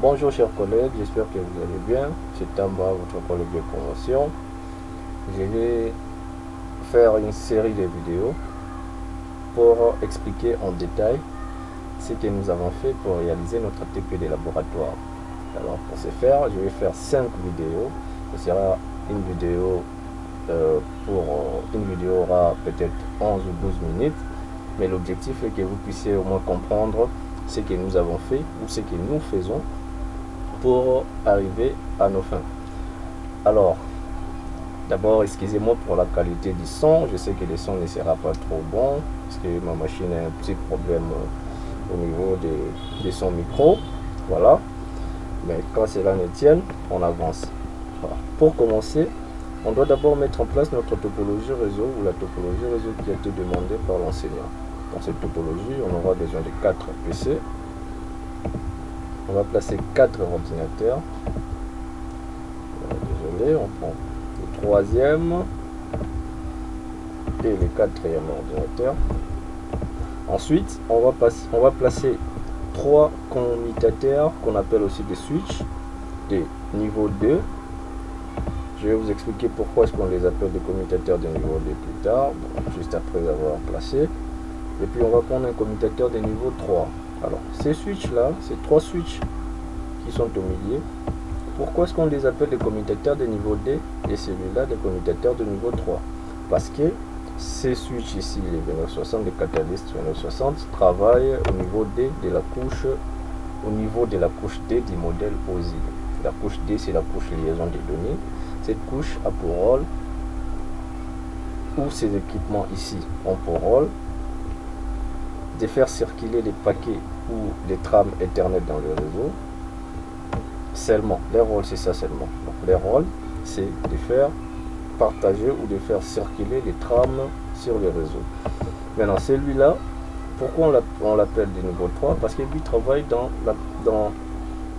Bonjour chers collègues, j'espère que vous allez bien. C'est Tamba, votre collègue de promotion. Je vais faire une série de vidéos pour expliquer en détail ce que nous avons fait pour réaliser notre TP de laboratoire. Alors pour ce faire, je vais faire 5 vidéos. Ce sera une vidéo une vidéo aura peut-être 11 ou 12 minutes, mais l'objectif est que vous puissiez au moins comprendre ce que nous avons fait ou ce que nous faisons pour arriver à nos fins. Alors, d'abord, excusez-moi pour la qualité du son. Je sais que le son ne sera pas trop bon parce que ma machine a un petit problème au niveau de son micro. Voilà. Mais quand cela ne tienne, on avance. Voilà. Pour commencer, on doit d'abord mettre en place notre topologie réseau ou la topologie réseau qui a été demandée par l'enseignant. Dans cette topologie, on aura besoin de 4 PC. On va placer 4 ordinateurs. Désolé, on prend le troisième et le quatrième ordinateur. Ensuite, on va placer 3 commutateurs qu'on appelle aussi des switches de niveau 2. Je vais vous expliquer pourquoi est-ce qu'on les appelle des commutateurs de niveau 2 plus tard, juste après avoir placé. Et puis on va prendre un commutateur de niveau 3. Alors, ces switches-là, ces 3 switches qui sont au milieu, pourquoi est-ce qu'on les appelle des commutateurs de niveau D et celui-là des commutateurs de niveau 3? Parce que ces switches ici, les V960, les catalystes V960, travaillent au niveau D de la couche, au niveau de la couche D du modèle OSI. La couche D, c'est la couche liaison des données. Cette couche a pour rôle, ou ces équipements ici ont pour rôle, de faire circuler les paquets ou les trames Ethernet dans le réseau. Seulement, les rôles c'est ça seulement. Donc les rôles c'est de faire partager ou de faire circuler les trames sur le réseau. Maintenant celui-là, pourquoi on l'appelle de niveau 3? Parce qu'il travaille dans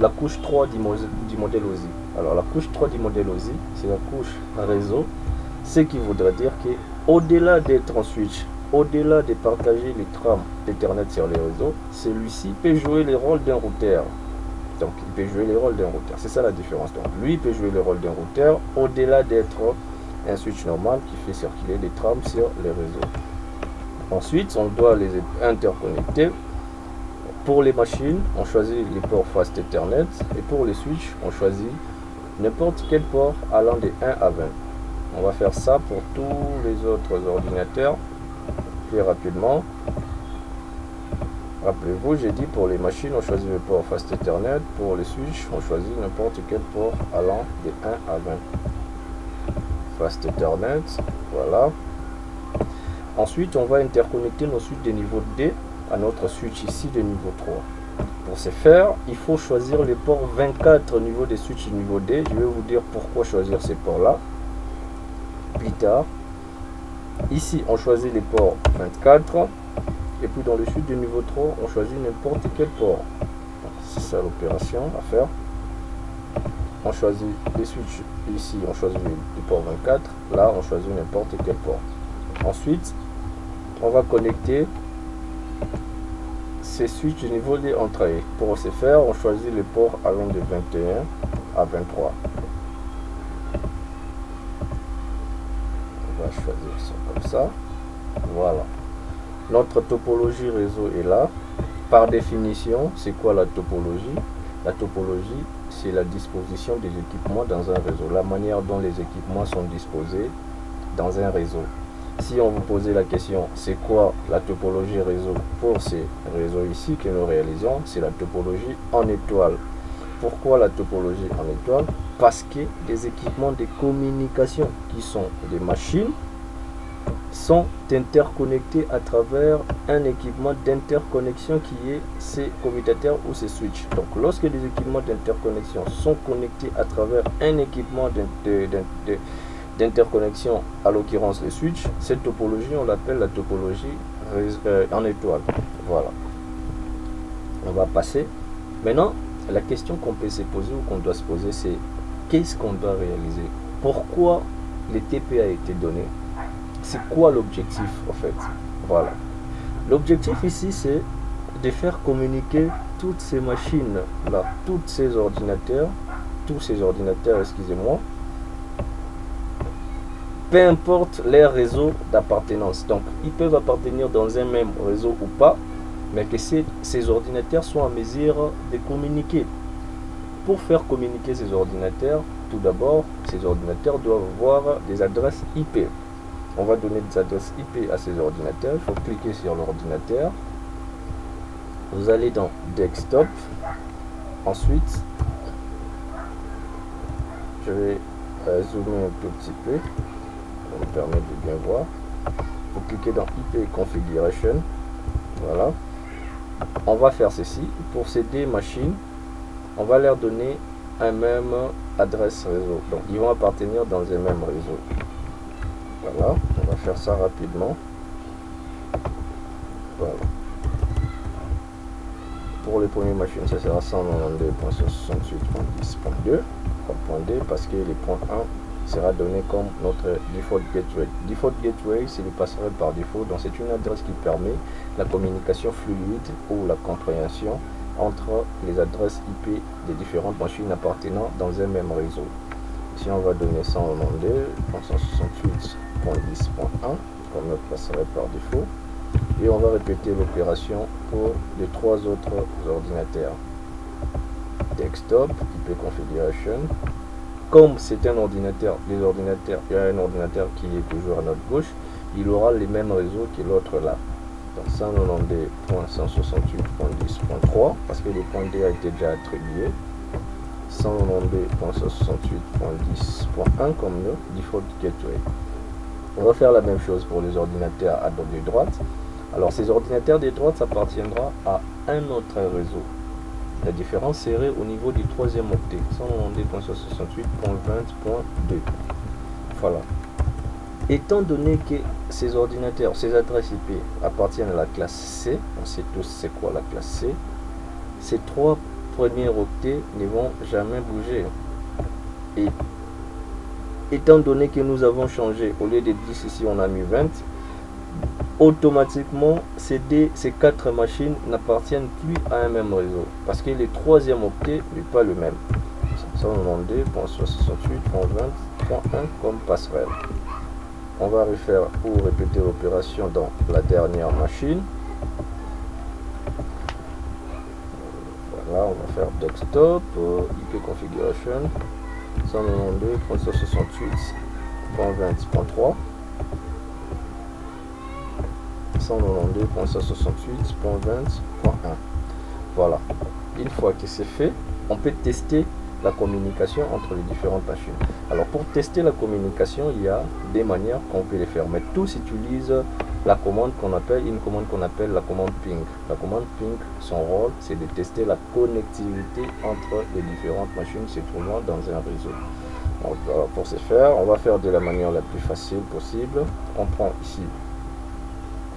la couche 3 du modèle OSI. Alors la couche 3 du modèle OSI, c'est la couche réseau, ce qui voudrait dire que au-delà d'être en switch, au-delà de partager les trames d'Ethernet sur les réseaux, celui-ci peut jouer le rôle d'un routeur. Donc il peut jouer le rôle d'un routeur. C'est ça la différence. Donc lui il peut jouer le rôle d'un routeur au-delà d'être un switch normal qui fait circuler les trames sur les réseaux. Ensuite, on doit les interconnecter. Pour les machines, on choisit les ports Fast Ethernet et pour les switches, on choisit n'importe quel port allant de 1 à 20. On va faire ça pour tous les autres ordinateurs plus rapidement. Rappelez-vous, j'ai dit pour les machines, on choisit le port Fast Ethernet. Pour les switches, on choisit n'importe quel port allant de 1 à 20. Fast Ethernet, voilà. Ensuite, on va interconnecter nos switches de niveau D à notre switch ici de niveau 3. Pour ce faire, il faut choisir les ports 24 au niveau des switches de niveau D. Je vais vous dire pourquoi choisir ces ports-là plus tard. Ici, on choisit les ports 24. Et puis dans le switch de niveau 3, on choisit n'importe quel port. C'est ça l'opération à faire. On choisit les switches ici, on choisit le port 24. Là, on choisit n'importe quel port. Ensuite, on va connecter ces switches de niveau D entre eux. Pour ce faire, on choisit le port allant de 21 à 23. On va choisir ça comme ça. Voilà. Notre topologie réseau est là. Par définition, c'est quoi la topologie? La topologie, c'est la disposition des équipements dans un réseau. La manière dont les équipements sont disposés dans un réseau. Si on vous posait la question, c'est quoi la topologie réseau pour ces réseaux ici que nous réalisons? C'est la topologie en étoile. Pourquoi la topologie en étoile? Parce que les équipements de communication qui sont des machines sont interconnectés à travers un équipement d'interconnexion qui est ces commutateurs ou ces switches. Donc lorsque les équipements d'interconnexion sont connectés à travers un équipement d'interconnexion, à l'occurrence les switches, cette topologie on l'appelle la topologie en étoile. Voilà. On va passer. Maintenant, la question qu'on peut se poser ou qu'on doit se poser, c'est qu'est-ce qu'on doit réaliser? Pourquoi les TP a été donné? C'est quoi l'objectif en fait? Voilà. L'objectif ici, c'est de faire communiquer toutes ces machines là, tous ces ordinateurs, excusez-moi, peu importe leur réseau d'appartenance. Donc ils peuvent appartenir dans un même réseau ou pas, mais que ces ordinateurs soient en mesure de communiquer. Pour faire communiquer ces ordinateurs, tout d'abord, ces ordinateurs doivent avoir des adresses IP. On va donner des adresses IP à ces ordinateurs. Il faut cliquer sur l'ordinateur. Vous allez dans Desktop. Ensuite, je vais zoomer un tout petit peu pour me permettre de bien voir. Vous cliquez dans IP Configuration. Voilà. On va faire ceci. Pour ces deux machines, on va leur donner un même adresse réseau. Donc, ils vont appartenir dans un même réseau. Voilà. On va faire ça rapidement. Voilà. Pour les premières machines, ça sera 192.168.10.2 parce que les points 1 sera donné comme notre default gateway. Default gateway, c'est le passerelle par défaut, donc c'est une adresse qui permet la communication fluide ou la compréhension entre les adresses IP des différentes machines appartenant dans un même réseau. Ici, on va donner 192.168.10.1 comme notre passerelle par défaut. Et on va répéter l'opération pour les trois autres ordinateurs. Desktop, IP Configuration. Comme c'est un ordinateur, il y a un ordinateur qui est toujours à notre gauche, il aura les mêmes réseaux que l'autre là. Donc 192.168.10.3 parce que le point D a été déjà attribué. 192.168.10.1 comme le default gateway. On va faire la même chose pour les ordinateurs à de droite. Alors ces ordinateurs de droite s'appartiendra à un autre réseau. La différence serait au niveau du troisième octet, 192.168.20.2. Voilà. Étant donné que ces ordinateurs, ces adresses IP appartiennent à la classe C, on sait tous c'est quoi la classe C, ces trois premiers octets ne vont jamais bouger. Et étant donné que nous avons changé, au lieu de 10 ici on a mis 20, automatiquement ces quatre machines n'appartiennent plus à un même réseau parce que le troisième octet n'est pas le même. 192.168.20.1 comme passerelle. On va refaire ou répéter l'opération dans la dernière machine. Voilà, on va faire Desktop, IP Configuration, 192.168.20.3. 192.168.20.1. Voilà. Une fois que c'est fait, on peut tester la communication entre les différentes machines. Alors pour tester la communication, il y a des manières qu'on peut les faire. Mais tous utilisent la commande qu'on appelle la commande ping. La commande ping, son rôle, c'est de tester la connectivité entre les différentes machines se trouvant dans un réseau. Donc, alors pour ce faire, on va faire de la manière la plus facile possible. On prend ici,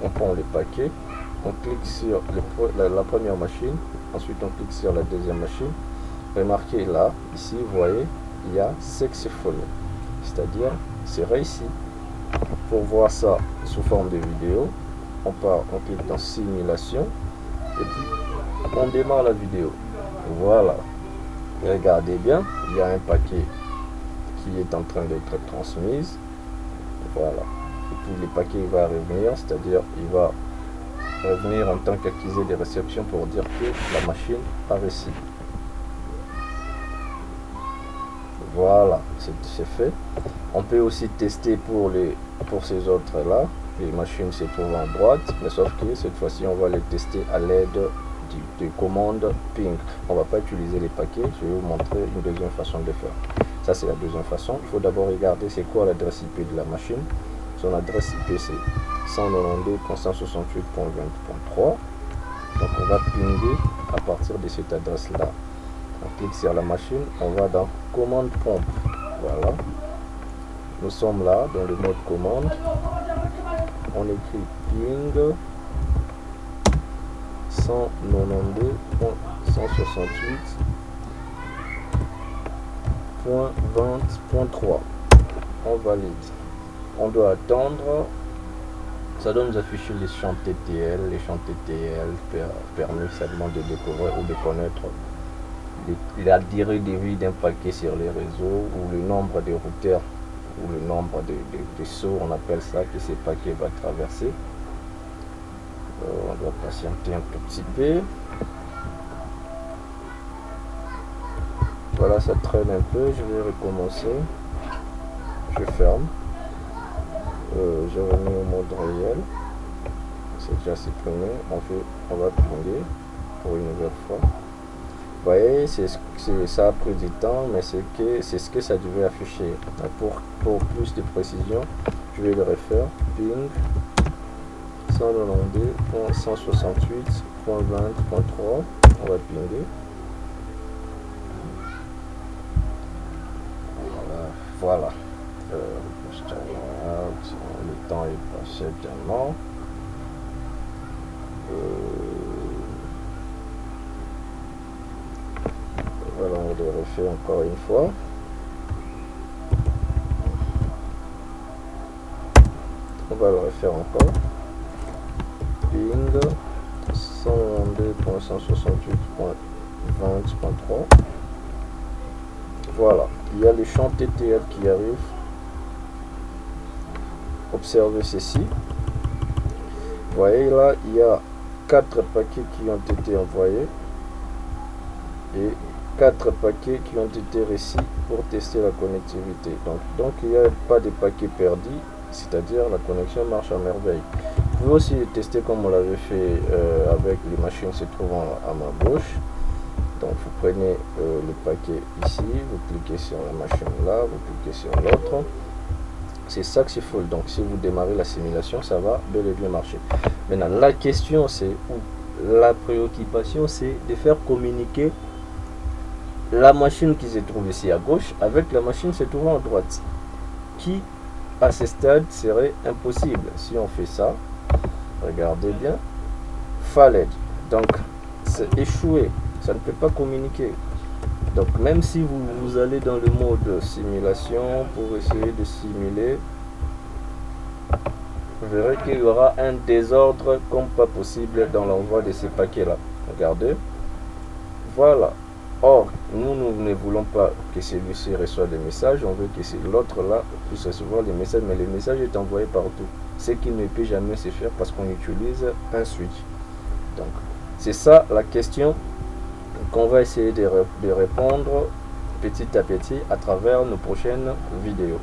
on prend les paquets, on clique sur la première machine, ensuite on clique sur la deuxième machine. Remarquez là, ici, vous voyez, il y a successful, c'est-à-dire c'est réussi. Pour voir ça sous forme de vidéo, on clique dans simulation et puis on démarre la vidéo. Voilà. Regardez bien, il y a un paquet qui est en train d'être transmis. Voilà. Et puis le paquet va revenir, c'est-à-dire il va revenir en tant qu'accusé de réception pour dire que la machine a reçu. Voilà, c'est fait. On peut aussi tester pour ces autres là. Les machines se trouvent en droite, mais sauf que cette fois-ci on va les tester à l'aide de commandes ping. On va pas utiliser les paquets. Je vais vous montrer une deuxième façon de faire. Ça c'est la deuxième façon. Il faut d'abord regarder c'est quoi l'adresse IP de la machine. Son adresse IP c'est 192.168.20.3. Donc on va pinguer à partir de cette adresse là. On clique sur la machine, on va dans commande prompt. Voilà. Nous sommes là dans le mode commande. On écrit ping 192.168.20.3. On valide. On doit attendre Ça doit nous afficher les champs TTL. Les champs TTL permettent seulement de découvrir ou de connaître la durée de vie d'un paquet sur les réseaux, ou le nombre de routeurs, ou le nombre de sauts, on appelle ça, que ces paquets va traverser. On doit patienter un tout petit peu. Voilà, ça traîne un peu. Je vais recommencer. Je ferme. Je remets au mode réel. C'est déjà supprimé. On va pinguer pour une nouvelle fois. Vous voyez, ça a pris du temps, mais c'est ce que ça devait afficher. Pour plus de précision, je vais le refaire. Ping 192.168.20.3. On va pinguer. Voilà. Le temps est passé tellement. Voilà, on le refait encore une fois. On va le refaire encore. Ping 192.168.20.3. Voilà, il y a les champs TTL qui arrivent. Observez ceci. Vous voyez là, il y a 4 paquets qui ont été envoyés et 4 paquets qui ont été reçus pour tester la connectivité. Donc il n'y a pas de paquets perdus, c'est-à-dire la connexion marche à merveille. Vous pouvez aussi les tester comme on l'avait fait avec les machines se trouvant à ma gauche. Donc vous prenez le paquet ici, vous cliquez sur la machine là, vous cliquez sur l'autre. C'est successful. Donc si vous démarrez la simulation, ça va bel et bien marcher. Maintenant la question c'est, ou la préoccupation c'est de faire communiquer la machine qui se trouve ici à gauche avec la machine se trouvant à droite, qui à ce stade serait impossible. Si on fait ça, regardez bien, failed, donc c'est échoué, ça ne peut pas communiquer. Donc même si vous allez dans le mode simulation pour essayer de simuler, vous verrez qu'il y aura un désordre comme pas possible dans l'envoi de ces paquets là. Regardez, voilà. Or nous ne voulons pas que celui-ci reçoive des messages, on veut que l'autre là puisse recevoir les messages, mais le message est envoyé partout, ce qui ne peut jamais se faire parce qu'on utilise un switch. Donc c'est ça la question qu'on va essayer de répondre petit à petit à travers nos prochaines vidéos.